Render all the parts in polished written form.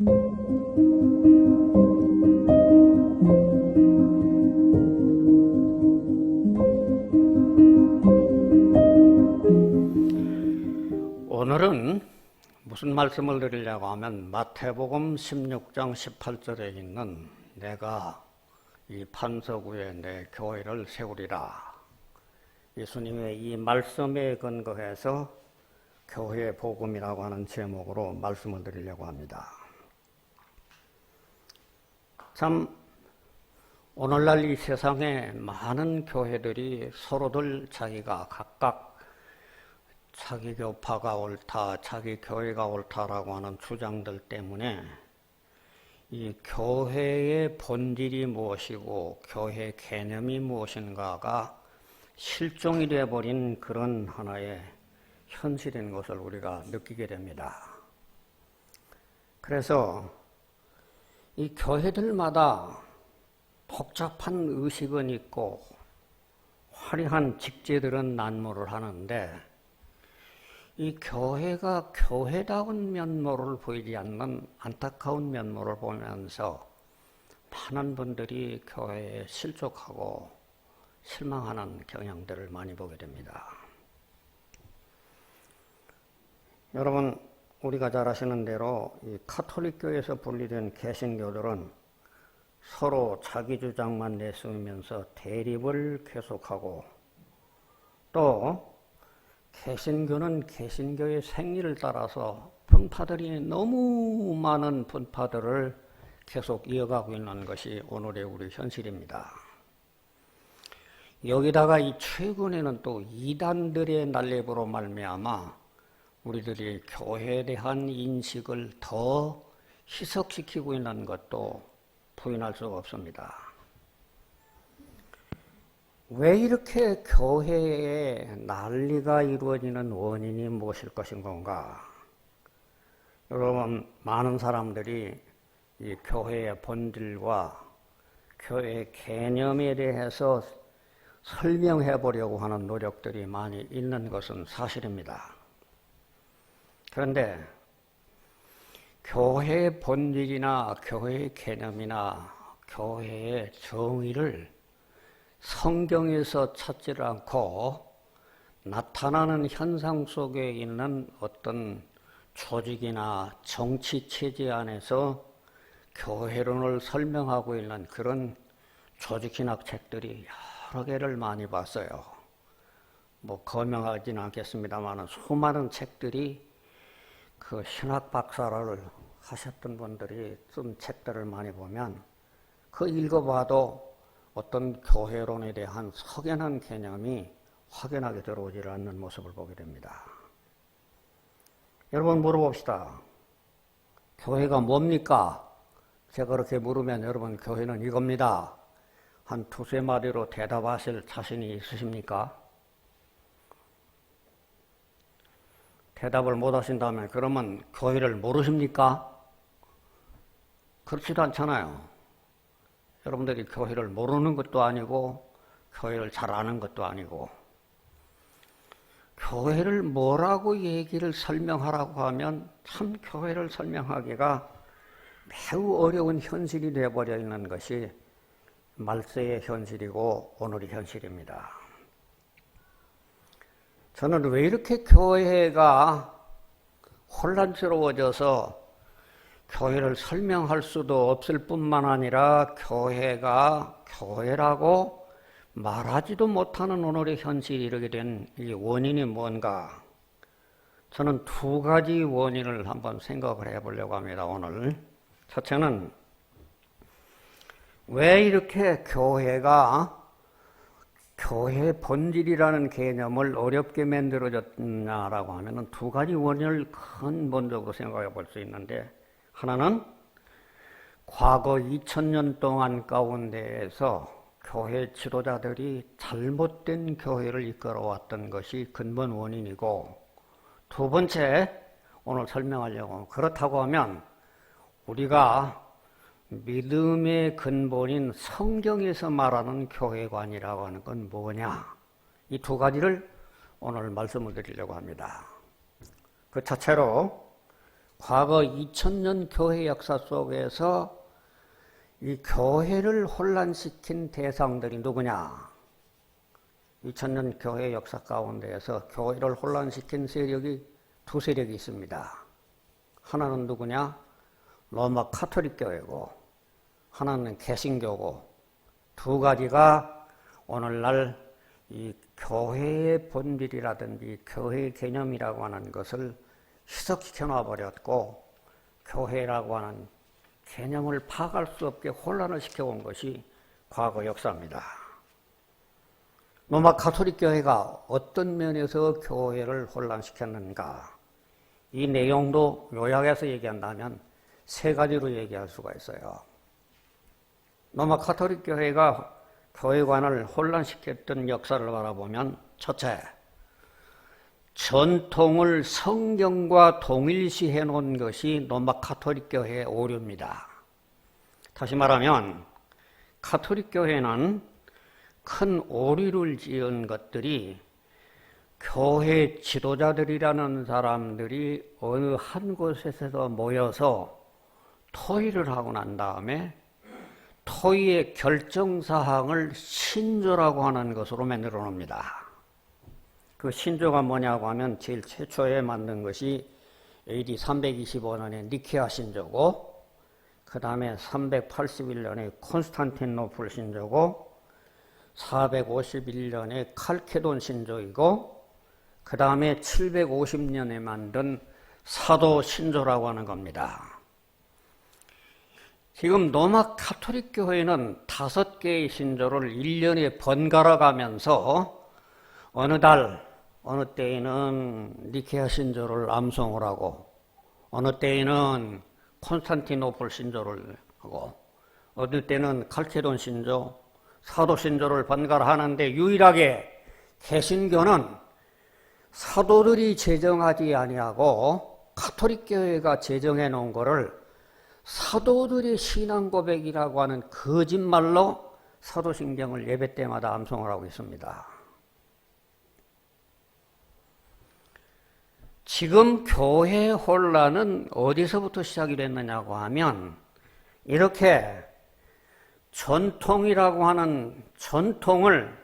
오늘은 무슨 말씀을 드리려고 하면 마태복음 16장 18절에 있는 내가 이 반석 위에 내 교회를 세우리라. 예수님의 이 말씀에 근거해서 교회 복음이라고 하는 제목으로 말씀을 드리려고 합니다. 참 오늘날 이 세상에 많은 교회들이 서로들 자기가 각각 자기 교파가 옳다, 자기 교회가 옳다라고 하는 주장들 때문에 이 교회의 본질이 무엇이고 교회 개념이 무엇인가가 실종이 되어버린 그런 하나의 현실인 것을 우리가 느끼게 됩니다. 그래서 이 교회들마다 복잡한 의식은 있고 화려한 직제들은 난무를 하는데 이 교회가 교회다운 면모를 보이지 않는 안타까운 면모를 보면서 많은 분들이 교회에 실족하고 실망하는 경향들을 많이 보게 됩니다. 여러분, 우리가 잘 아시는 대로 이 카톨릭교에서 분리된 개신교들은 서로 자기 주장만 내세우면서 대립을 계속하고 또 개신교는 개신교의 생리를 따라서 분파들이 너무 많은 분파들을 계속 이어가고 있는 것이 오늘의 우리 현실입니다. 여기다가 이 최근에는 또 이단들의 난립으로 말미암아 우리들이 교회에 대한 인식을 더 희석시키고 있는 것도 부인할 수가 없습니다. 왜 이렇게 교회에 난리가 이루어지는 원인이 무엇일 것인 건가? 여러분, 많은 사람들이 이 교회의 본질과 교회의 개념에 대해서 설명해 보려고 하는 노력들이 많이 있는 것은 사실입니다. 그런데 교회의 본질이나 교회의 개념이나 교회의 정의를 성경에서 찾지를 않고 나타나는 현상 속에 있는 어떤 조직이나 정치 체제 안에서 교회론을 설명하고 있는 그런 조직신학 책들이 여러 개를 많이 봤어요. 거명하지는 않겠습니다만 수많은 책들이 그 신학 박사를 하셨던 분들이 쓴 책들을 많이 보면 그 읽어봐도 어떤 교회론에 대한 석연한 개념이 확연하게 들어오지 않는 모습을 보게 됩니다. 여러분, 물어봅시다. 교회가 뭡니까? 제가 그렇게 물으면 여러분, 교회는 이겁니다. 한 두세 마디로 대답하실 자신이 있으십니까? 대답을 못 하신다면 그러면 교회를 모르십니까? 그렇지도 않잖아요. 여러분들이 교회를 모르는 것도 아니고 교회를 잘 아는 것도 아니고 교회를 뭐라고 얘기를 설명하라고 하면 참 교회를 설명하기가 매우 어려운 현실이 되어버려 있는 것이 말세의 현실이고 오늘의 현실입니다. 저는 왜 이렇게 교회가 혼란스러워져서 교회를 설명할 수도 없을 뿐만 아니라 교회가 교회라고 말하지도 못하는 오늘의 현실이 이르게 된 이 원인이 뭔가? 저는 두 가지 원인을 한번 생각을 해보려고 합니다, 오늘. 첫째는 왜 이렇게 교회가 교회의 본질이라는 개념을 어렵게 만들어졌냐라고 하면 두 가지 원인을 근본적으로 생각해 볼 수 있는데, 하나는 과거 2000년 동안 가운데에서 교회 지도자들이 잘못된 교회를 이끌어왔던 것이 근본 원인이고, 두 번째 오늘 설명하려고 하면, 그렇다고 하면 우리가 믿음의 근본인 성경에서 말하는 교회관이라고 하는 건 뭐냐? 이 두 가지를 오늘 말씀을 드리려고 합니다. 그 자체로 과거 2000년 교회 역사 속에서 이 교회를 혼란시킨 대상들이 누구냐? 2000년 교회 역사 가운데에서 교회를 혼란시킨 세력이 두 세력이 있습니다. 하나는 누구냐? 로마 카톨릭 교회고 하나는 개신교고, 두 가지가 오늘날 이 교회의 본질이라든지 교회의 개념이라고 하는 것을 희석시켜 놔버렸고, 교회라고 하는 개념을 파악할 수 없게 혼란을 시켜온 것이 과거 역사입니다. 로마 가톨릭 교회가 어떤 면에서 교회를 혼란시켰는가? 이 내용도 요약해서 얘기한다면 세 가지로 얘기할 수가 있어요. 로마 가톨릭 교회가 교회관을 혼란시켰던 역사를 바라보면, 첫째, 전통을 성경과 동일시해 놓은 것이 로마 가톨릭 교회의 오류입니다. 다시 말하면 가톨릭 교회는 큰 오류를 지은 것들이 교회 지도자들이라는 사람들이 어느 한 곳에서 모여서 토의를 하고 난 다음에 토의의 결정사항을 신조라고 하는 것으로 만들어 놉니다. 그 신조가 뭐냐고 하면 제일 최초에 만든 것이 AD 325년의 니케아 신조고, 그 다음에 381년의 콘스탄티노플 신조고, 451년의 칼케돈 신조이고, 그 다음에 750년에 만든 사도 신조라고 하는 겁니다. 지금 로마 가톨릭 교회는 5개의 신조를 1년에 번갈아 가면서 어느 때에는 니케아 신조를 암송을 하고, 어느 때에는 콘스탄티노플 신조를 하고, 어느 때는 칼케돈 신조, 사도 신조를 번갈아 하는데, 유일하게 개신교는 사도들이 제정하지 아니하고 가톨릭 교회가 제정해 놓은 것을 사도들의 신앙 고백이라고 하는 거짓말로 사도신경을 예배 때마다 암송을 하고 있습니다. 지금 교회 혼란은 어디서부터 시작이 됐느냐고 하면, 이렇게 전통이라고 하는 전통을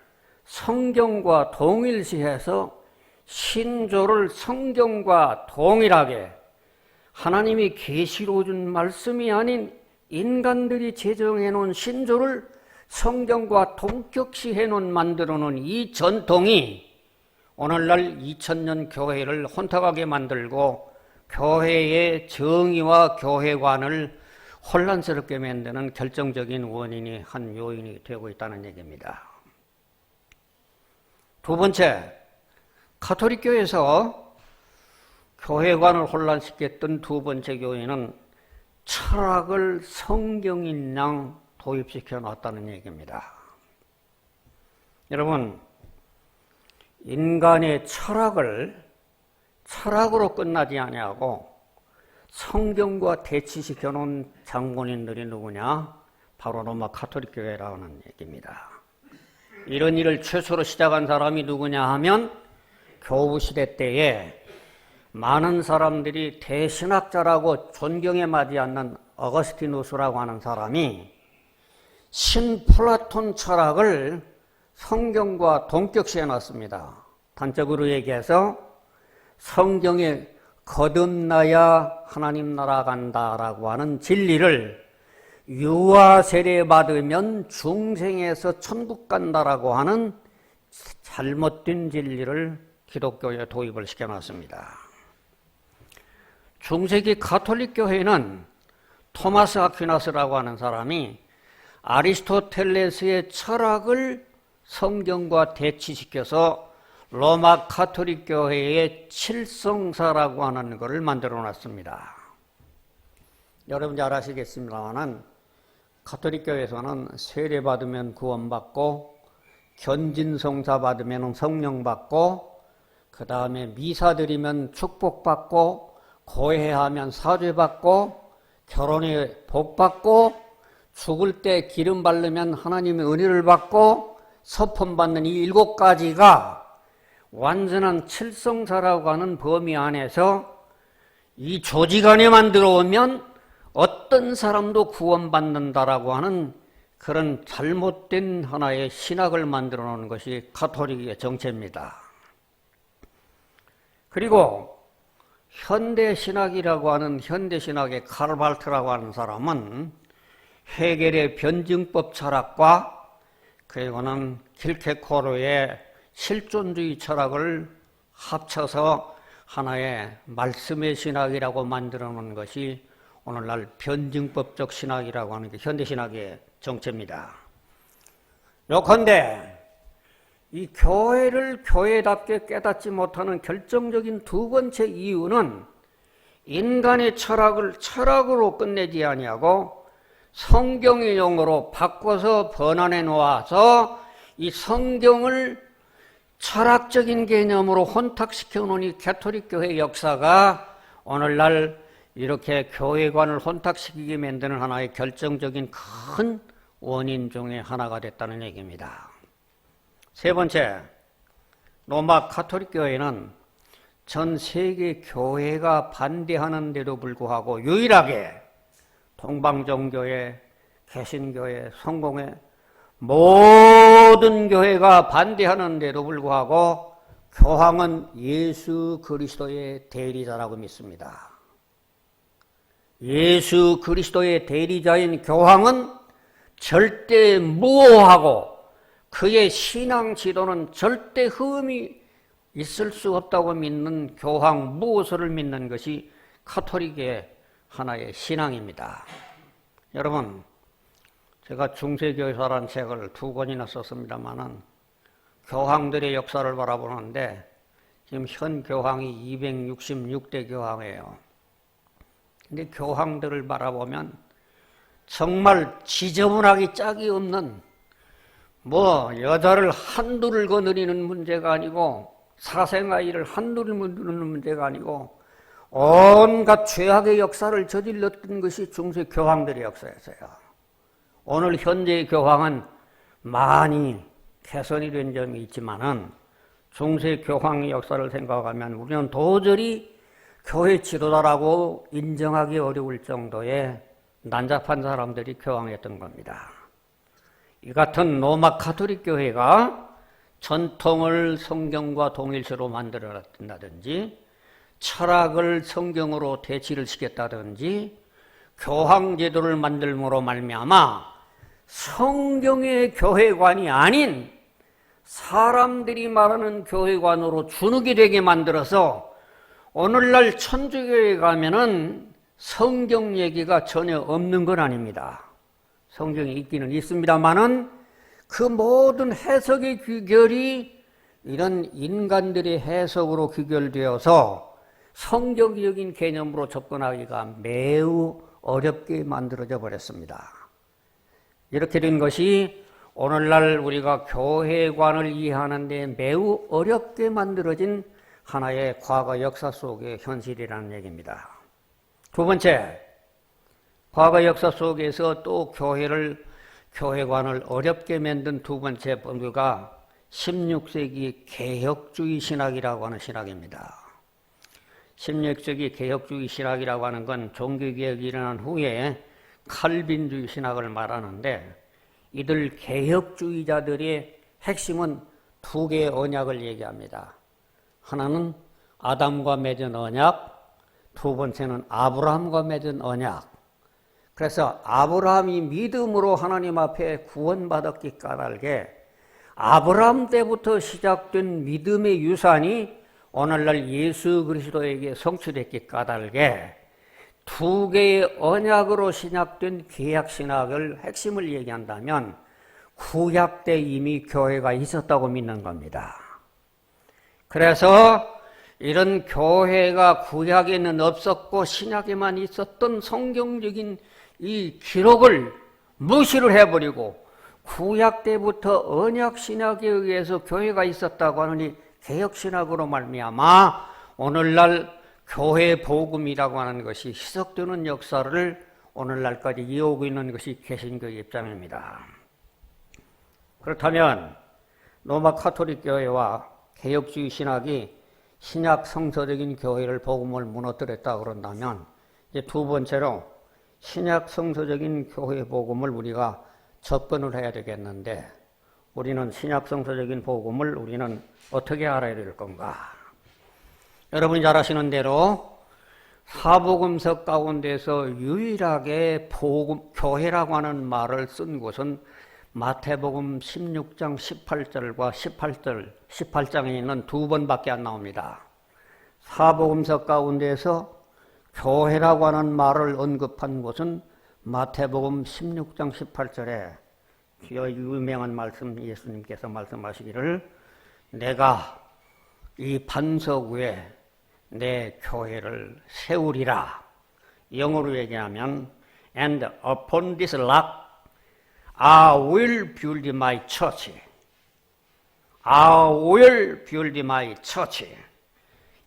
성경과 동일시해서 신조를 성경과 동일하게, 하나님이 계시로 준 말씀이 아닌 인간들이 제정해 놓은 신조를 성경과 동격시해 놓은 만들어 놓은 이 전통이 오늘날 2000년 교회를 혼탁하게 만들고 교회의 정의와 교회관을 혼란스럽게 만드는 결정적인 원인이, 한 요인이 되고 있다는 얘기입니다. 두 번째, 가톨릭 교회에서 교회관을 혼란시켰던 두 번째 요인은 철학을 성경인 양 도입시켜 놨다는 얘기입니다. 여러분, 인간의 철학으로 끝나지 아니하고 성경과 대치시켜 놓은 장본인들이 누구냐? 바로 로마 가톨릭 교회라는 얘기입니다. 이런 일을 최초로 시작한 사람이 누구냐 하면, 교부시대 때에 많은 사람들이 대신학자라고 존경에 맞지 않는 어거스티누스라고 하는 사람이 신플라톤 철학을 성경과 동격시해 놨습니다. 단적으로 얘기해서 성경에 거듭나야 하나님 나라 간다라고 하는 진리를 유아 세례 받으면 중생에서 천국 간다라고 하는 잘못된 진리를 기독교에 도입을 시켜놨습니다. 중세기 가톨릭 교회는 토마스 아퀴나스라고 하는 사람이 아리스토텔레스의 철학을 성경과 대치시켜서 로마 가톨릭 교회의 칠성사라고 하는 것을 만들어 놨습니다. 여러분 잘 아시겠습니다만 가톨릭 교회에서는 세례 받으면 구원받고, 견진성사 받으면 성령 받고, 그 다음에 미사 드리면 축복받고, 고해하면 사죄받고, 결혼에 복받고, 죽을 때 기름 바르면 하나님의 은혜를 받고, 서품 받는 이 7가지가 완전한 칠성사라고 하는 범위 안에서 이 조직 안에만 들어오면 어떤 사람도 구원받는다라고 하는 그런 잘못된 하나의 신학을 만들어 놓은 것이 가톨릭의 정체입니다. 그리고 현대신학이라고 하는 현대신학의 카를 바르트라고 하는 사람은 헤겔의 변증법 철학과 그리고는 킬케코르의 실존주의 철학을 합쳐서 하나의 말씀의 신학이라고 만들어 놓은 것이 오늘날 변증법적 신학이라고 하는 게 현대신학의 정체입니다. 요컨대 이 교회를 교회답게 깨닫지 못하는 결정적인 두 번째 이유는 인간의 철학을 철학으로 끝내지 아니하고 성경의 용어로 바꿔서 번안해 놓아서 이 성경을 철학적인 개념으로 혼탁시켜 놓은 이 가톨릭 교회 역사가 오늘날 이렇게 교회관을 혼탁시키게 만드는 하나의 결정적인 큰 원인 중에 하나가 됐다는 얘기입니다. 세 번째, 로마 가톨릭 교회는 전 세계 교회가 반대하는데도 불구하고 유일하게 동방정교회, 개신교회, 성공회 모든 교회가 반대하는데도 불구하고 교황은 예수 그리스도의 대리자라고 믿습니다. 예수 그리스도의 대리자인 교황은 절대 무오하고 그의 신앙 지도는 절대 흠이 있을 수 없다고 믿는 교황 무오서를 믿는 것이 가톨릭의 하나의 신앙입니다. 여러분, 제가 중세교회사라는 책을 2권이나 썼습니다마는 교황들의 역사를 바라보는데 지금 현 교황이 266대 교황이에요. 근데 교황들을 바라보면 정말 지저분하기 짝이 없는 여자를 한둘을 거느리는 문제가 아니고 사생아이를 한둘을 거느리는 문제가 아니고 온갖 죄악의 역사를 저질렀던 것이 중세 교황들의 역사였어요. 오늘 현재의 교황은 많이 개선이 된 점이 있지만은 중세 교황의 역사를 생각하면 우리는 도저히 교회 지도자라고 인정하기 어려울 정도의 난잡한 사람들이 교황이었던 겁니다. 이 같은 로마 가톨릭 교회가 전통을 성경과 동일시로 만들어놨다든지 철학을 성경으로 대치를 시켰다든지 교황 제도를 만들므로 말미암아 성경의 교회관이 아닌 사람들이 말하는 교회관으로 주눅이 되게 만들어서 오늘날 천주교에 가면은 성경 얘기가 전혀 없는 건 아닙니다. 성경이 있기는 있습니다만은 그 모든 해석의 귀결이 이런 인간들의 해석으로 귀결되어서 성경적인 개념으로 접근하기가 매우 어렵게 만들어져 버렸습니다. 이렇게 된 것이 오늘날 우리가 교회관을 이해하는 데 매우 어렵게 만들어진 하나의 과거 역사 속의 현실이라는 얘기입니다. 두 번째, 과거 역사 속에서 또 교회관을 어렵게 만든 두 번째 범주가 16세기 개혁주의 신학이라고 하는 신학입니다. 16세기 개혁주의 신학이라고 하는 건 종교개혁이 일어난 후에 칼빈주의 신학을 말하는데 이들 개혁주의자들의 핵심은 두 개의 언약을 얘기합니다. 하나는 아담과 맺은 언약, 두 번째는 아브라함과 맺은 언약. 그래서 아브라함이 믿음으로 하나님 앞에 구원받았기 까닭에 아브라함 때부터 시작된 믿음의 유산이 오늘날 예수 그리스도에게 성취됐기 까닭에 두 개의 언약으로 시작된 개혁신학을 핵심을 얘기한다면 구약 때 이미 교회가 있었다고 믿는 겁니다. 그래서 이런 교회가 구약에는 없었고 신약에만 있었던 성경적인 이 기록을 무시를 해버리고 구약 때부터 언약 신학에 의해서 교회가 있었다고 하는 이 개혁신학으로 말미암아 오늘날 교회 복음이라고 하는 것이 희석되는 역사를 오늘날까지 이어오고 있는 것이 개신교의 입장입니다. 그렇다면 로마 가톨릭 교회와 개혁주의 신학이 신약 성서적인 교회를 복음을 무너뜨렸다 그런다면 이제 두 번째로 신약 성서적인 교회 복음을 우리가 접근을 해야 되겠는데 우리는 신약 성서적인 복음을 우리는 어떻게 알아야 될 건가? 여러분이 잘 아시는 대로 사복음서 가운데서 유일하게 교회라고 하는 말을 쓴 곳은 마태복음 16장 18절과 18장에 있는 두 번밖에 안 나옵니다. 사복음서 가운데서 교회라고 하는 말을 언급한 곳은 마태복음 16장 18절에 유명한 말씀 예수님께서 말씀하시기를 내가 이 반석 위에 내 교회를 세우리라. 영어로 얘기하면 And upon this rock I will build my church. I will build my church.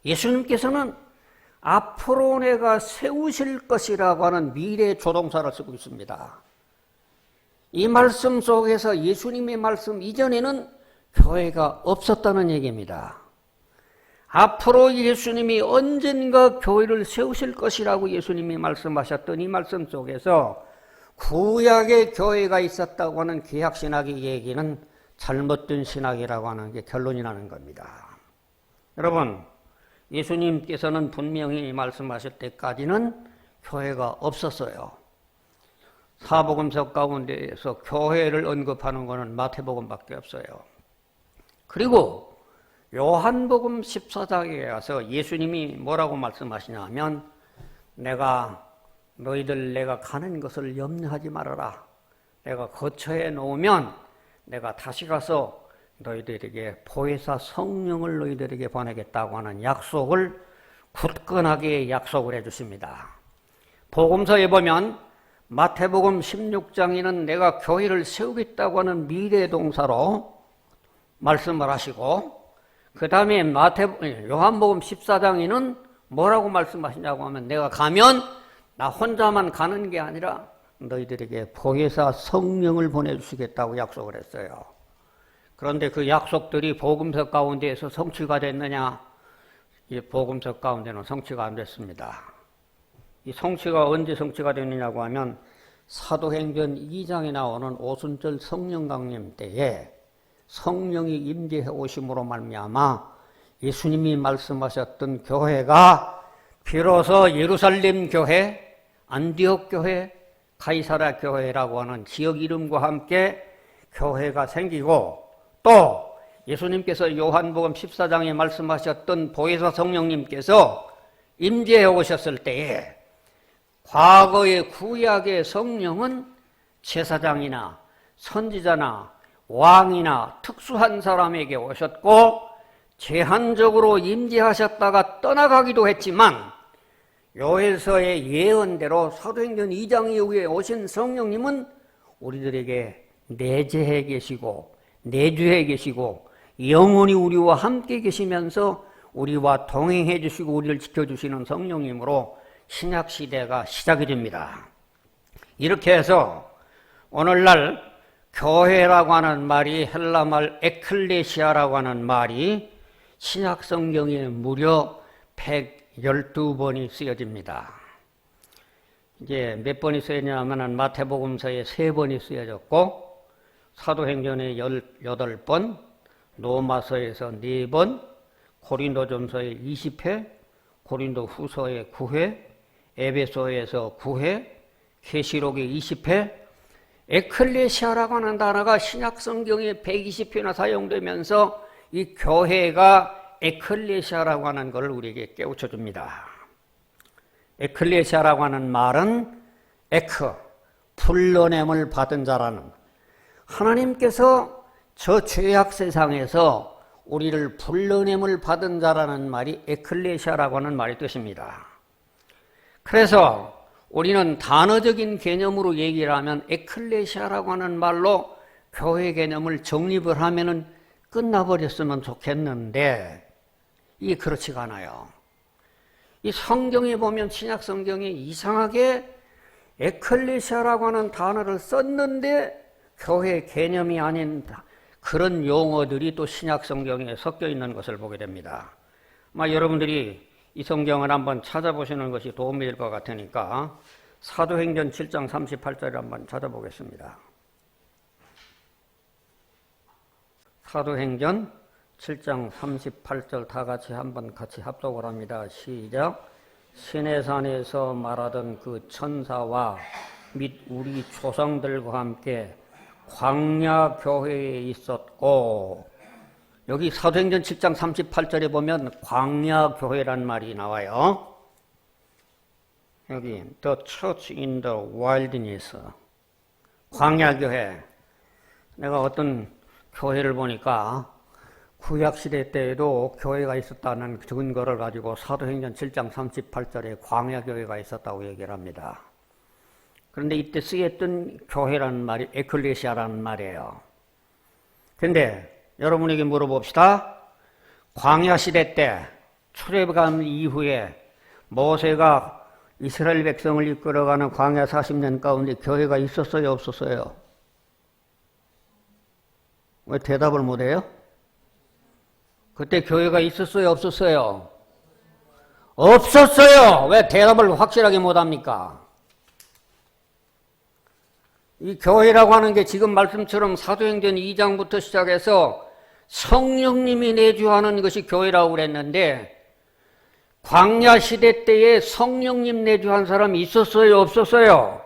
예수님께서는 앞으로 내가 세우실 것이라고 하는 미래 조동사를 쓰고 있습니다. 이 말씀 속에서 예수님의 말씀 이전에는 교회가 없었다는 얘기입니다. 앞으로 예수님이 언젠가 교회를 세우실 것이라고 예수님이 말씀하셨던 이 말씀 속에서 구약의 교회가 있었다고 하는 구약신학의 얘기는 잘못된 신학이라고 하는 게 결론이 나는 겁니다. 여러분, 예수님께서는 분명히 말씀하실 때까지는 교회가 없었어요. 사복음서 가운데에서 교회를 언급하는 것은 마태복음밖에 없어요. 그리고 요한복음 14장에 가서 예수님이 뭐라고 말씀하시냐 하면 내가 가는 것을 염려하지 말아라. 내가 거처에 놓으면 내가 다시 가서 너희들에게 보혜사 성령을 너희들에게 보내겠다고 하는 약속을 굳건하게 약속을 해주십니다. 복음서에 보면 마태복음 16장에는 내가 교회를 세우겠다고 하는 미래 동사로 말씀을 하시고 그 다음에 요한복음 14장에는 뭐라고 말씀하시냐고 하면 내가 가면 나 혼자만 가는 게 아니라 너희들에게 보혜사 성령을 보내주시겠다고 약속을 했어요. 그런데 그 약속들이 복음서 가운데에서 성취가 됐느냐? 이 복음서 가운데는 성취가 안 됐습니다. 이 성취가 언제 성취가 됐느냐고 하면 사도행전 2장에 나오는 오순절 성령 강림 때에 성령이 임재해 오심으로 말미암아 예수님이 말씀하셨던 교회가 비로소 예루살렘 교회, 안디옥 교회, 가이사랴 교회라고 하는 지역 이름과 함께 교회가 생기고 또 예수님께서 요한복음 14장에 말씀하셨던 보혜사 성령님께서 임재해 오셨을 때에 과거의 구약의 성령은 제사장이나 선지자나 왕이나 특수한 사람에게 오셨고 제한적으로 임재하셨다가 떠나가기도 했지만 요엘서의 예언대로 사도행전 2장 이후에 오신 성령님은 우리들에게 내재해 계시고 내주해 계시고 영원히 우리와 함께 계시면서 우리와 동행해 주시고 우리를 지켜주시는 성령님으로 신약시대가 시작이 됩니다. 이렇게 해서 오늘날 교회라고 하는 말이 헬라말 에클레시아라고 하는 말이 신약성경에 무려 112번이 쓰여집니다. 이제 몇 번이 쓰여졌냐면 마태복음서에 3번이 쓰여졌고 사도행전에 18번, 로마서에서 4번, 고린도전서에 20회, 고린도후서에 9회, 에베소에서 9회, 계시록에 20회, 에클레시아라고 하는 단어가 신약성경에 120회나 사용되면서 이 교회가 에클레시아라고 하는 것을 우리에게 깨우쳐줍니다. 에클레시아라고 하는 말은 에크, 불러냄을 받은 자라는 하나님께서 저 죄악 세상에서 우리를 불러냄을 받은 자라는 말이 에클레시아라고 하는 말의 뜻입니다. 그래서 우리는 단어적인 개념으로 얘기를 하면 에클레시아라고 하는 말로 교회 개념을 정립을 하면은 끝나버렸으면 좋겠는데 이게 그렇지가 않아요. 이 성경에 보면 신약 성경에 이상하게 에클레시아라고 하는 단어를 썼는데 교회 개념이 아닌 그런 용어들이 또 신약 성경에 섞여 있는 것을 보게 됩니다. 여러분들이 이 성경을 한번 찾아보시는 것이 도움이 될 것 같으니까 사도행전 7장 38절을 한번 찾아보겠습니다. 사도행전 7장 38절 다 같이 한번 같이 합독을 합니다. 시작. 시내산에서 말하던 그 천사와 및 우리 조상들과 함께 광야 교회에 있었고, 여기 사도행전 7장 38절에 보면 광야 교회란 말이 나와요. 여기 The Church in the Wilderness, 광야 교회. 내가 어떤 교회를 보니까 구약시대 때에도 교회가 있었다는 증거를 가지고 사도행전 7장 38절에 광야교회가 있었다고 얘기를 합니다. 그런데 이때 쓰였던 교회라는 말이 에클레시아라는 말이에요. 그런데 여러분에게 물어봅시다. 광야시대 때 출애굽 이후에 모세가 이스라엘 백성을 이끌어가는 광야 40년 가운데 교회가 있었어요? 없었어요? 왜 대답을 못해요? 그때 교회가 있었어요? 없었어요? 없었어요! 왜 대답을 확실하게 못합니까? 이 교회라고 하는 게 지금 말씀처럼 사도행전 2장부터 시작해서 성령님이 내주하는 것이 교회라고 그랬는데, 광야 시대 때에 성령님 내주한 사람이 있었어요? 없었어요?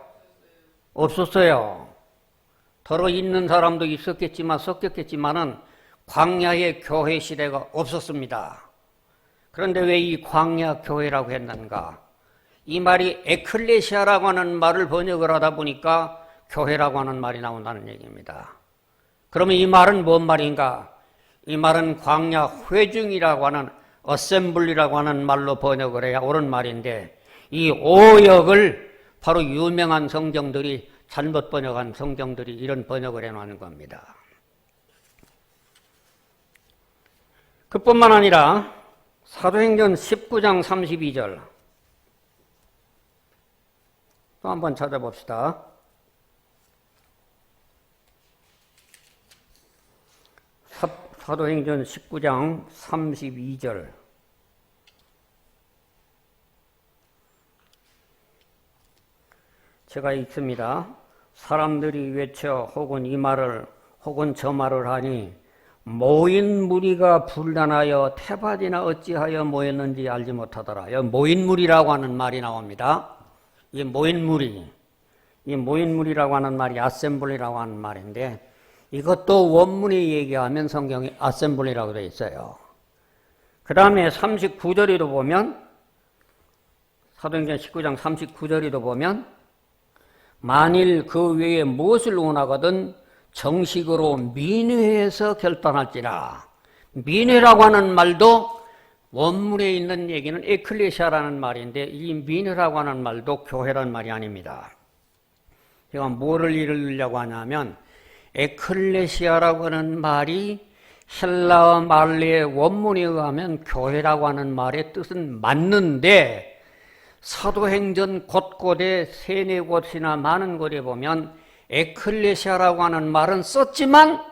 없었어요. 더러 있는 사람도 있었겠지만 섞였겠지만은 광야의 교회 시대가 없었습니다. 그런데 왜 이 광야 교회라고 했는가? 이 말이 에클레시아라고 하는 말을 번역을 하다 보니까 교회라고 하는 말이 나온다는 얘기입니다. 그러면 이 말은 뭔 말인가? 이 말은 광야 회중이라고 하는 어셈블리라고 하는 말로 번역을 해야 옳은 말인데, 이 오역을 바로 유명한 성경들이, 잘못 번역한 성경들이 이런 번역을 해놓은 겁니다. 그뿐만 아니라 사도행전 19장 32절 또 한번 찾아봅시다. 사도행전 19장 32절 제가 읽습니다. 사람들이 외쳐 혹은 이 말을 혹은 저 말을 하니 모인 무리가 분란하여 태바지나 어찌하여 모였는지 알지 못하더라. 여기 모인 무리라고 하는 말이 나옵니다. 이 모인 무리라고 하는 말이 아셈블리라고 하는 말인데, 이것도 원문에 얘기하면 성경이 아셈블리라고 되어 있어요. 그 다음에 39절에도 보면, 사도행전 19장 39절에도 보면, 만일 그 외에 무엇을 원하거든 정식으로 민회에서 결단할지라. 민회라고 하는 말도 원문에 있는 얘기는 에클레시아라는 말인데, 이 민회라고 하는 말도 교회라는 말이 아닙니다. 제가 뭐를 이루려고 하냐면, 에클레시아라고 하는 말이 헬라어 말의 원문에 의하면 교회라고 하는 말의 뜻은 맞는데, 사도행전 곳곳에 세네 곳이나 많은 곳에 보면 에클레시아라고 하는 말은 썼지만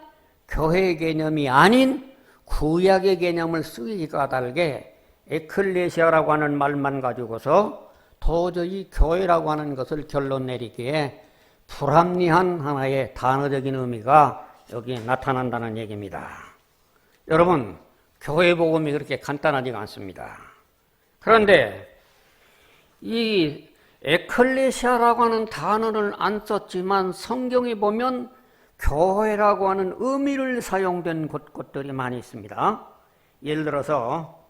교회 개념이 아닌 구약의 개념을 쓰기가 다르게 에클레시아라고 하는 말만 가지고서 도저히 교회라고 하는 것을 결론 내리기에 불합리한 하나의 단어적인 의미가 여기 나타난다는 얘기입니다. 여러분, 교회 복음이 그렇게 간단하지가 않습니다. 그런데 이 에클레시아라고 하는 단어를 안 썼지만 성경에 보면 교회라고 하는 의미를 사용된 곳들이 많이 있습니다. 예를 들어서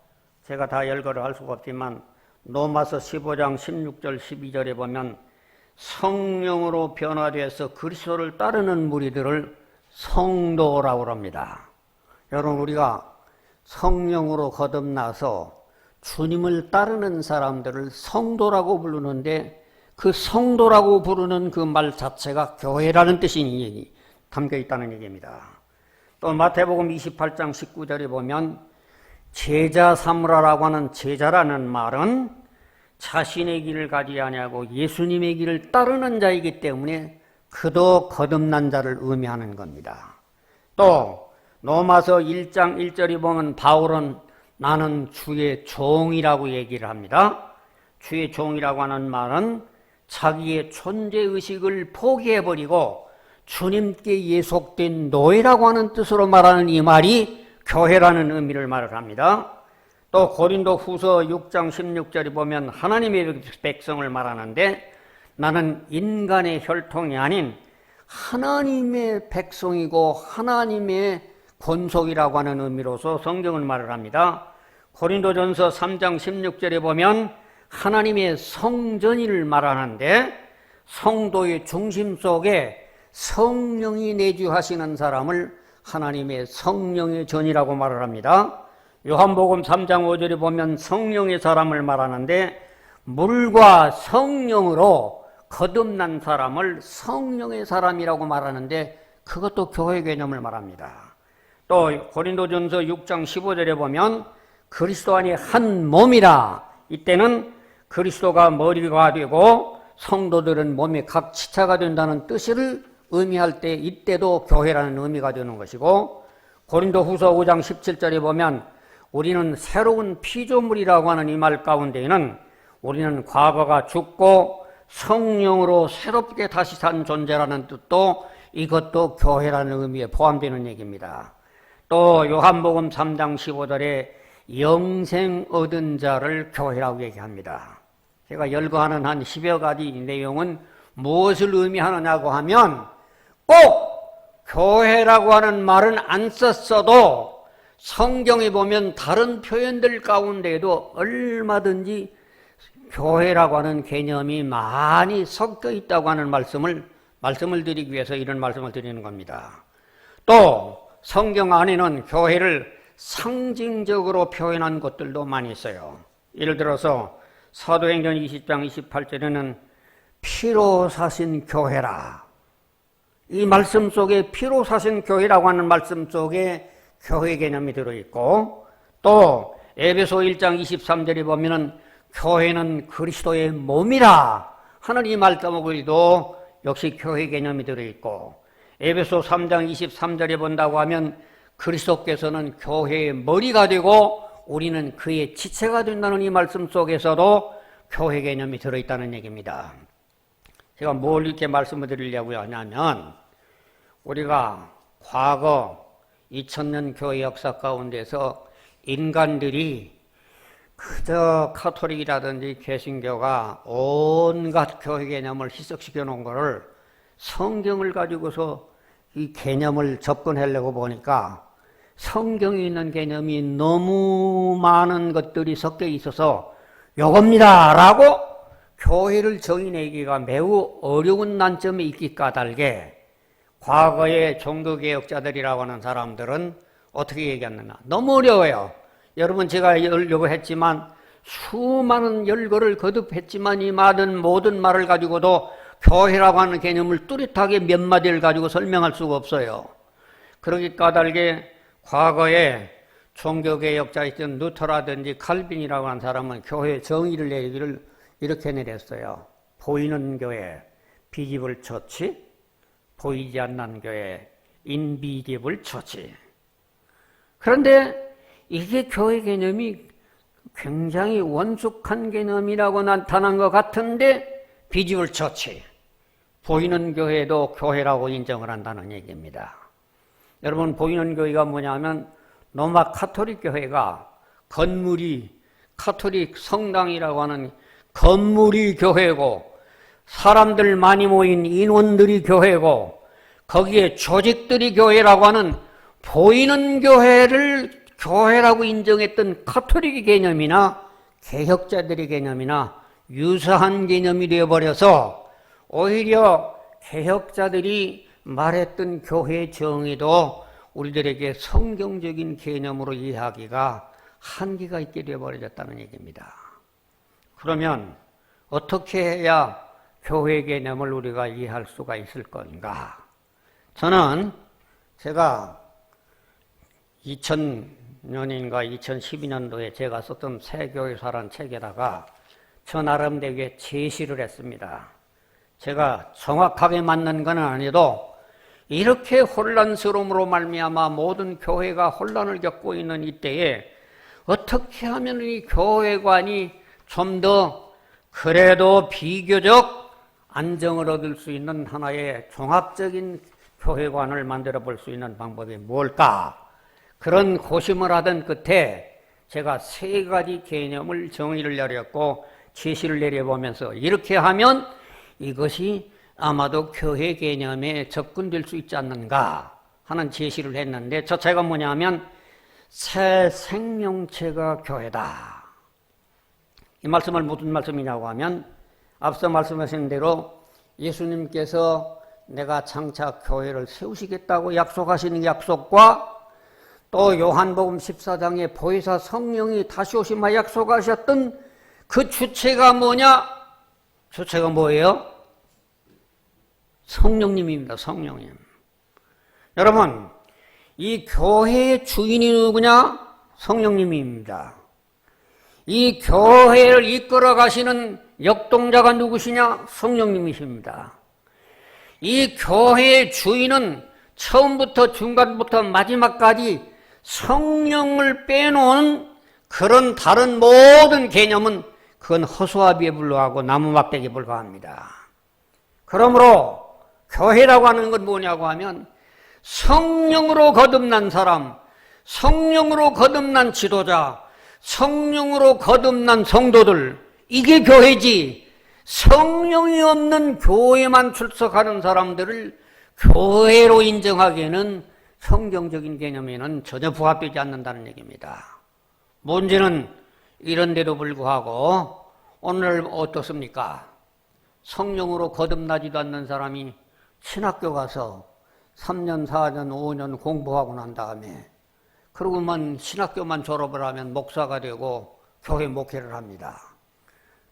제가 다 열거를 할 수가 없지만 로마서 15장 16절 12절에 보면 성령으로 변화되어서 그리스도를 따르는 무리들을 성도라고 합니다. 여러분, 우리가 성령으로 거듭나서 주님을 따르는 사람들을 성도라고 부르는데, 그 성도라고 부르는 그 말 자체가 교회라는 뜻이 담겨 있다는 얘기입니다. 또 마태복음 28장 19절에 보면 제자 삼으라라고 하는 제자라는 말은 자신의 길을 가지 아니하고 예수님의 길을 따르는 자이기 때문에 그도 거듭난 자를 의미하는 겁니다. 또 로마서 1장 1절에 보면 바울은 나는 주의 종이라고 얘기를 합니다. 주의 종이라고 하는 말은 자기의 존재의식을 포기해버리고 주님께 예속된 노예라고 하는 뜻으로 말하는 이 말이 교회라는 의미를 말을 합니다. 또 고린도 후서 6장 16절에 보면 하나님의 백성을 말하는데 나는 인간의 혈통이 아닌 하나님의 백성이고 하나님의 권속이라고 하는 의미로서 성경을 말을 합니다. 고린도전서 3장 16절에 보면 하나님의 성전을 말하는데 성도의 중심 속에 성령이 내주하시는 사람을 하나님의 성령의 전이라고 말을 합니다. 요한복음 3장 5절에 보면 성령의 사람을 말하는데 물과 성령으로 거듭난 사람을 성령의 사람이라고 말하는데 그것도 교회 개념을 말합니다. 또 고린도전서 6장 15절에 보면 그리스도 안에 한 몸이라, 이때는 그리스도가 머리가 되고 성도들은 몸의 각 지체가 된다는 뜻을 의미할 때 이때도 교회라는 의미가 되는 것이고, 고린도 후서 5장 17절에 보면 우리는 새로운 피조물이라고 하는 이 말 가운데에는 우리는 과거가 죽고 성령으로 새롭게 다시 산 존재라는 뜻도 이것도 교회라는 의미에 포함되는 얘기입니다. 또 요한복음 3장 15절에 영생 얻은 자를 교회라고 얘기합니다. 제가 열거하는 한 10여 가지 내용은 무엇을 의미하느냐고 하면 꼭 교회라고 하는 말은 안 썼어도 성경에 보면 다른 표현들 가운데에도 얼마든지 교회라고 하는 개념이 많이 섞여 있다고 하는 말씀을 드리기 위해서 이런 말씀을 드리는 겁니다. 또 성경 안에는 교회를 상징적으로 표현한 것들도 많이 있어요. 예를 들어서 사도행전 20장 28절에는 피로 사신 교회라. 이 말씀 속에 피로 사신 교회라고 하는 말씀 속에 교회 개념이 들어있고, 또 에베소 1장 23절에 보면은 교회는 그리스도의 몸이라 하는 이 말씀에도 역시 교회 개념이 들어있고, 에베소 3장 23절에 본다고 하면 그리스도께서는 교회의 머리가 되고 우리는 그의 지체가 된다는 이 말씀 속에서도 교회 개념이 들어있다는 얘기입니다. 제가 뭘 이렇게 말씀을 드리려고 하냐면, 우리가 과거 2000년 교회 역사 가운데서 인간들이 그저 카톨릭이라든지 개신교가 온갖 교회 개념을 희석시켜 놓은 것을 성경을 가지고서 이 개념을 접근하려고 보니까 성경에 있는 개념이 너무 많은 것들이 섞여 있어서 요겁니다 라고 교회를 정의내기가 매우 어려운 난점에 있기 까닭에 과거의 종교개혁자들이라고 하는 사람들은 어떻게 얘기했느냐, 너무 어려워요. 여러분, 제가 열려고 했지만 수많은 열거를 거듭했지만 이 많은 모든 말을 가지고도 교회라고 하는 개념을 뚜렷하게 몇 마디를 가지고 설명할 수가 없어요. 그러기 까닭에 과거에 종교개혁자였던 루터라든지 칼빈이라고 하는 사람은 교회 정의를 내기를 이렇게 내렸어요. 보이는 교회, 비지블 처치, 보이지 않는 교회, 인비지블 처치. 그런데 이게 교회 개념이 굉장히 원숙한 개념이라고 나타난 것 같은데 비지블 처치, 보이는 교회도 교회라고 인정을 한다는 얘기입니다. 여러분, 보이는 교회가 뭐냐면 로마 카톨릭 교회가 건물이 카톨릭 성당이라고 하는 건물이 교회고 사람들 많이 모인 인원들이 교회고 거기에 조직들이 교회라고 하는 보이는 교회를 교회라고 인정했던 카톨릭의 개념이나 개혁자들의 개념이나 유사한 개념이 되어버려서 오히려 개혁자들이 말했던 교회 정의도 우리들에게 성경적인 개념으로 이해하기가 한계가 있게 되어버렸다는 얘기입니다. 그러면 어떻게 해야 교회 개념을 우리가 이해할 수가 있을 건가? 저는 제가 2000년인가 2012년도에 제가 썼던 새교회사라는 책에다가 저 나름대로 제시를 했습니다. 제가 정확하게 맞는 건 아니어도 이렇게 혼란스러움으로 말미암아 모든 교회가 혼란을 겪고 있는 이때에 어떻게 하면 이 교회관이 좀 더 그래도 비교적 안정을 얻을 수 있는 하나의 종합적인 교회관을 만들어 볼 수 있는 방법이 뭘까? 그런 고심을 하던 끝에 제가 3가지 개념을 정의를 내렸고 제시를 내려보면서 이렇게 하면 이것이 아마도 교회 개념에 접근될 수 있지 않는가 하는 제시를 했는데, 저체가 뭐냐면 새 생명체가 교회다. 이 말씀을 무슨 말씀이냐고 하면 앞서 말씀하신 대로 예수님께서 내가 장차 교회를 세우시겠다고 약속하시는 약속과 또 요한복음 14장에 보혜사 성령이 다시 오시마 약속하셨던 그 주체가 뭐냐? 주체가 뭐예요? 성령님입니다. 성령님. 여러분, 이 교회의 주인이 누구냐? 성령님입니다. 이 교회를 이끌어 가시는 역동자가 누구시냐? 성령님이십니다. 이 교회의 주인은 처음부터 중간부터 마지막까지 성령을 빼놓은 그런 다른 모든 개념은 그건 허수아비에 불과하고 나무막대기에 불과합니다. 그러므로 교회라고 하는 건 뭐냐고 하면 성령으로 거듭난 사람, 성령으로 거듭난 지도자, 성령으로 거듭난 성도들, 이게 교회지. 성령이 없는 교회만 출석하는 사람들을 교회로 인정하기에는 성경적인 개념에는 전혀 부합되지 않는다는 얘기입니다. 문제는 이런데도 불구하고 오늘 어떻습니까? 성령으로 거듭나지도 않는 사람이 신학교 가서 3년, 4년, 5년 공부하고 난 다음에 그러고만 신학교만 졸업을 하면 목사가 되고 교회 목회를 합니다.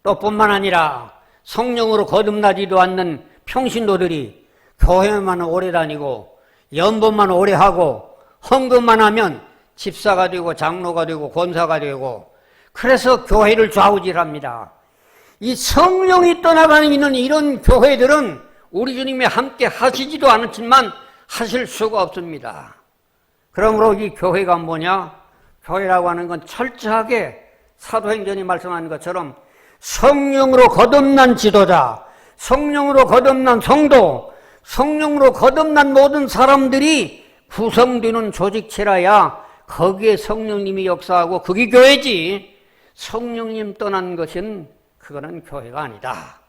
또 뿐만 아니라 성령으로 거듭나지도 않는 평신도들이 교회만 오래 다니고 연봉만 오래 하고 헌금만 하면 집사가 되고 장로가 되고 권사가 되고 그래서 교회를 좌우질합니다. 이 성령이 떠나가는 있는 이런 교회들은 우리 주님이 함께 하시지도 않았지만 하실 수가 없습니다. 그러므로 이 교회가 뭐냐? 교회라고 하는 건 철저하게 사도행전이 말씀하는 것처럼 성령으로 거듭난 지도자, 성령으로 거듭난 성도, 성령으로 거듭난 모든 사람들이 구성되는 조직체라야 거기에 성령님이 역사하고 그게 교회지. 성령님 떠난 것은 그거는 교회가 아니다.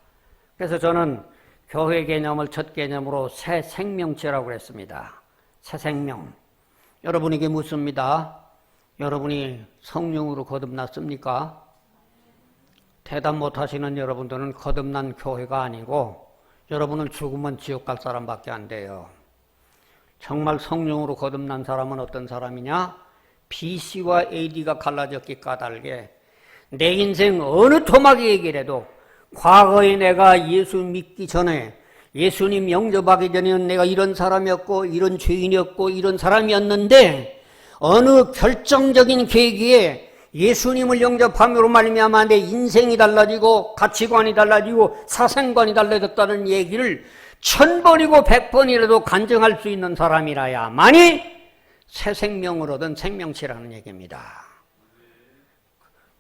그래서 저는 교회 개념을 첫 개념으로 새 생명체라고 했습니다. 새 생명. 여러분에게 묻습니다. 여러분이 성령으로 거듭났습니까? 대답 못하시는 여러분들은 거듭난 교회가 아니고 여러분은 죽으면 지옥 갈 사람밖에 안 돼요. 정말 성령으로 거듭난 사람은 어떤 사람이냐? BC와 AD가 갈라졌기 까닭에 내 인생 어느 토막이 얘기를 과거에 내가 예수 믿기 전에 예수님 영접하기 전에는 내가 이런 사람이었고 이런 죄인이었고 이런 사람이었는데 어느 결정적인 계기에 예수님을 영접함으로 말미암아 내 인생이 달라지고 가치관이 달라지고 사생관이 달라졌다는 얘기를 1000번이고 100번이라도 간증할 수 있는 사람이라야만이 새 생명을 얻은 생명체라는 얘기입니다.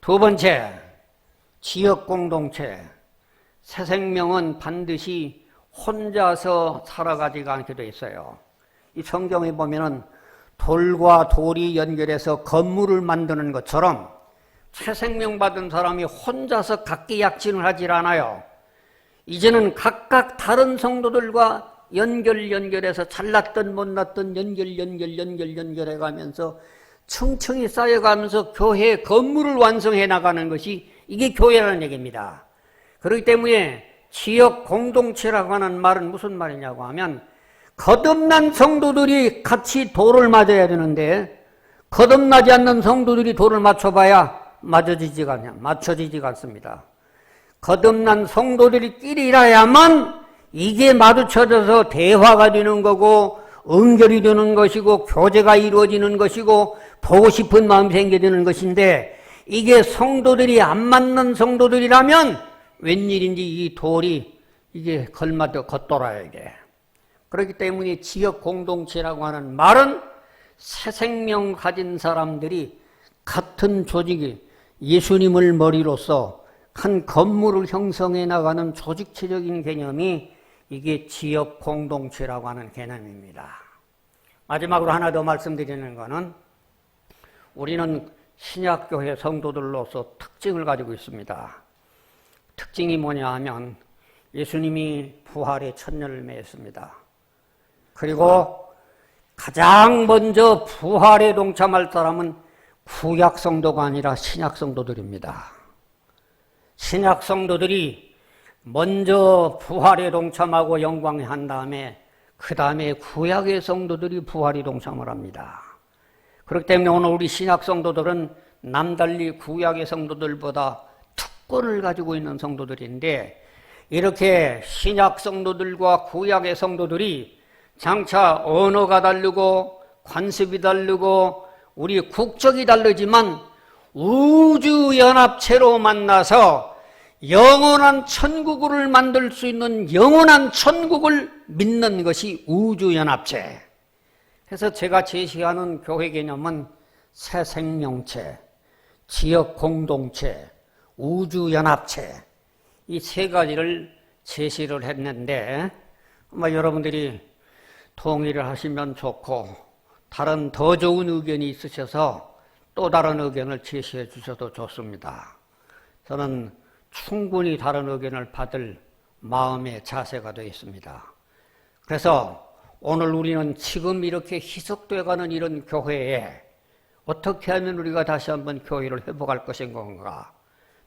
두 번째, 지역 공동체. 새 생명은 반드시 혼자서 살아가지가 않게 돼 있어요. 이 성경에 보면은 돌과 돌이 연결해서 건물을 만드는 것처럼 새 생명 받은 사람이 혼자서 각기약진을 하질 않아요. 이제는 각각 다른 성도들과 연결해서 잘났던 못났던 연결해 가면서 층층이 쌓여가면서 교회 건물을 완성해 나가는 것이 이게 교회라는 얘기입니다. 그렇기 때문에 지역 공동체라고 하는 말은 무슨 말이냐고 하면 거듭난 성도들이 같이 돌을 맞아야 되는데 거듭나지 않는 성도들이 돌을 맞춰봐야 맞춰지지가 않습니다. 거듭난 성도들끼리라야만 이게 마주쳐져서 대화가 되는 거고 응결이 되는 것이고 교제가 이루어지는 것이고 보고 싶은 마음이 생겨지는 것인데 이게 성도들이 안 맞는 성도들이라면 웬일인지 이 돌이 이게 걸맞아 겉돌아야 돼. 그렇기 때문에 지역 공동체라고 하는 말은 새 생명 가진 사람들이 같은 조직이 예수님을 머리로서 한 건물을 형성해 나가는 조직체적인 개념이 이게 지역 공동체라고 하는 개념입니다. 마지막으로 하나 더 말씀드리는 것은 우리는 신약교회 성도들로서 특징을 가지고 있습니다. 특징이 뭐냐 하면 예수님이 부활의 첫 열매였습니다. 그리고 가장 먼저 부활에 동참할 사람은 구약 성도가 아니라 신약 성도들입니다. 신약 성도들이 먼저 부활에 동참하고 영광에 한 다음에 그 다음에 구약의 성도들이 부활에 동참을 합니다. 그렇기 때문에 오늘 우리 신약 성도들은 남달리 구약의 성도들보다 특권을 가지고 있는 성도들인데 이렇게 신약 성도들과 구약의 성도들이 장차 언어가 다르고 관습이 다르고 우리 국적이 다르지만 우주연합체로 만나서 영원한 천국을 만들 수 있는 영원한 천국을 믿는 것이 우주연합체. 그래서 제가 제시하는 교회 개념은 새 생명체, 지역 공동체, 우주연합체 이 세 가지를 제시를 했는데 아마 여러분들이 동의를 하시면 좋고 다른 더 좋은 의견이 있으셔서 또 다른 의견을 제시해 주셔도 좋습니다. 저는 충분히 다른 의견을 받을 마음의 자세가 되어 있습니다. 그래서 오늘 우리는 지금 이렇게 희석되어가는 이런 교회에 어떻게 하면 우리가 다시 한번 교회를 회복할 것인 건가?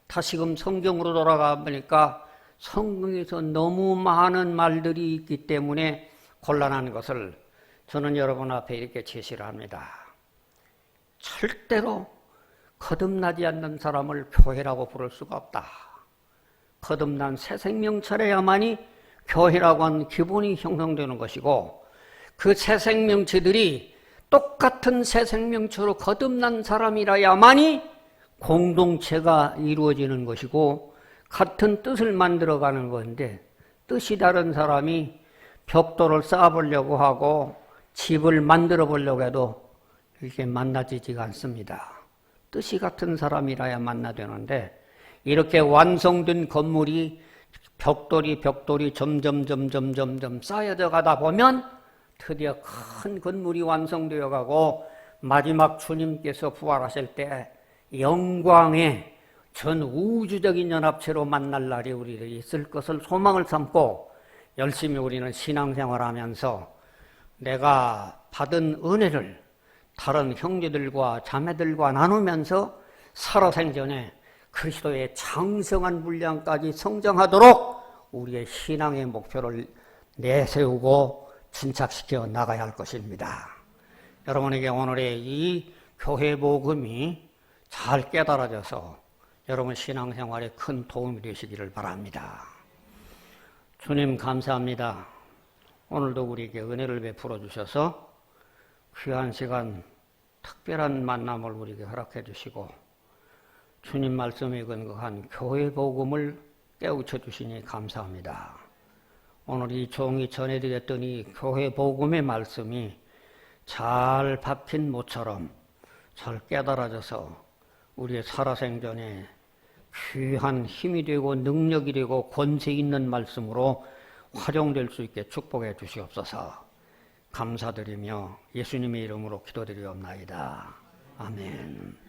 다시금 성경으로 돌아가 보니까 성경에서 너무 많은 말들이 있기 때문에 곤란한 것을 저는 여러분 앞에 이렇게 제시를 합니다. 절대로 거듭나지 않는 사람을 교회라고 부를 수가 없다. 거듭난 새 생명체라야만이 교회라고 하는 기본이 형성되는 것이고 그 새 생명체들이 똑같은 새 생명체로 거듭난 사람이라야만이 공동체가 이루어지는 것이고 같은 뜻을 만들어가는 건데 뜻이 다른 사람이 벽돌을 쌓아보려고 하고 집을 만들어 보려고 해도 이렇게 만나지지가 않습니다. 뜻이 같은 사람이라야 만나되는데 이렇게 완성된 건물이 벽돌이 점점 쌓여져 가다 보면 드디어 큰 건물이 완성되어 가고 마지막 주님께서 부활하실 때 영광의 전 우주적인 연합체로 만날 날이 우리에게 있을 것을 소망을 삼고 열심히 우리는 신앙생활하면서 내가 받은 은혜를 다른 형제들과 자매들과 나누면서 살아생전에 그리스도의 장성한 분량까지 성장하도록 우리의 신앙의 목표를 내세우고 진착시켜 나가야 할 것입니다. 여러분에게 오늘의 이 교회 복음이 잘 깨달아져서 여러분 신앙생활에 큰 도움이 되시기를 바랍니다. 주님 감사합니다. 오늘도 우리에게 은혜를 베풀어 주셔서 귀한 시간 특별한 만남을 우리에게 허락해 주시고 주님 말씀에 근거한 교회 복음을 깨우쳐 주시니 감사합니다. 오늘 이 종이 전해드렸던 이 교회 복음의 말씀이 잘 박힌 모처럼 잘 깨달아져서 우리의 살아생전에 귀한 힘이 되고 능력이 되고 권세 있는 말씀으로 활용될 수 있게 축복해 주시옵소서. 감사드리며 예수님의 이름으로 기도드리옵나이다. 아멘.